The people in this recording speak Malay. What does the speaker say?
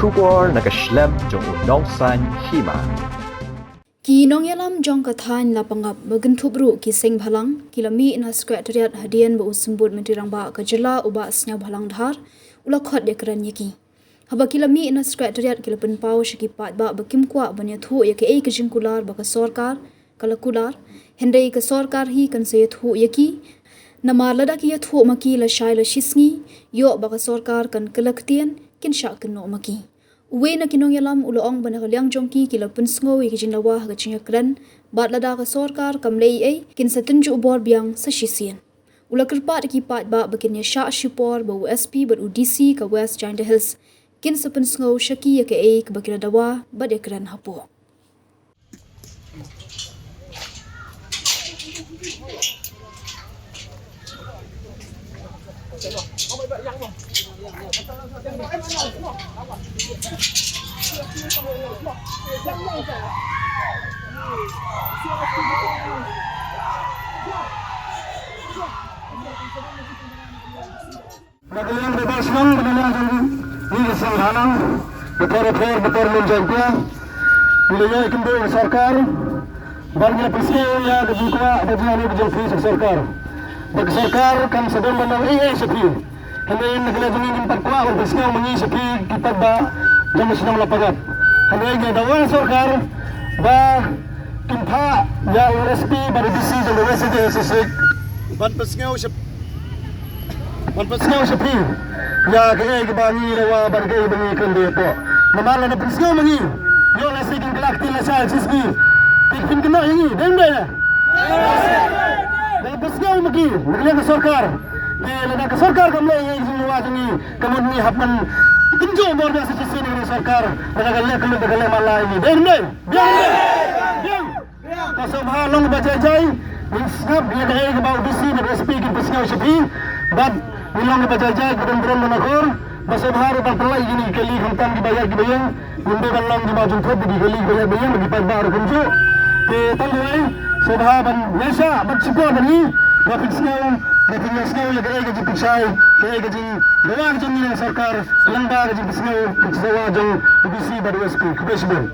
Shubor nakaslem jong unong san hima. Ki nong yalam jong kathan la pangap bagentup ru ki seng bhalang kilami na sekretariat hadian bu sembut menteri rangba ka jela uba asnya bhalang dhar ula khot de kran yaki haba kilami na sekretariat kilapen pau shiki pat ba bakim kwa banya thu yake ei kajingkular ba ka sarkar kalakular hendai ka sarkar hi kan se thu yaki namar lada ki thu maki la shaila shisngi yo ba ka sarkar kan kalaktian kin sha kan no maki Uwe na kinong yalam uloong banakaliang jongki kila punsngo ikijinawa hagachingakran bat lada ka sarkar kamlei ay kin sa tunju ubor biang sa shisian. Ula kerpat ki pat ba bakin ya sha shipor ba USP bat UDC ka West Giant Hills kin sa punsngo shaki ya ke ay kabakila dawa bat ekran hapo. Nagalang bebas lang, nagalang ini sanghanang, betul menjaga, wilayah ikindu sarkar, bagi pesisi ya dibuka bagi yang berjumpa sarkar, bagi sarkar kan sedang menang sepi, hendak nagalang ingin perkuat pesisi mengi sepi kita ba jam sedang lapangan, hendak dawal sarkar ba kimpa ya USP bagi pesisi dan USP sesuai, ban pesisi Manpasngaw sa pi, ya kaya bangi rawa bargay bangi kundi po. Namala na pasngaw mangi, yo na siking kalakti na sa sisbi. Tikpin kena yangi, dende na. Na pasngaw magi, magli ka sarkar. Di lada ka sarkar kamla yang sinuwa jangi, kamud ni hapan tunjo borda sa sisbi ni sarkar. Nagalle kamud nagalle mala ini. Dende. Biang. Kasabha long bajajay, minsab ya kaya baw bisi na speaking pasngaw sa pi. Bad bilang berjajah kemudian menakor masa bahar berpelai gini kali hantam dibayar dibayang mundur balang di baju top di kali bayar bayang di pada kunju ke tangguai sahabat biasa bersyukur bani berpisau ya kaya gaji pisai kaya gaji doang gaji yang sarkar lamba gaji pisau pisau jang bisi pada SP kubesbel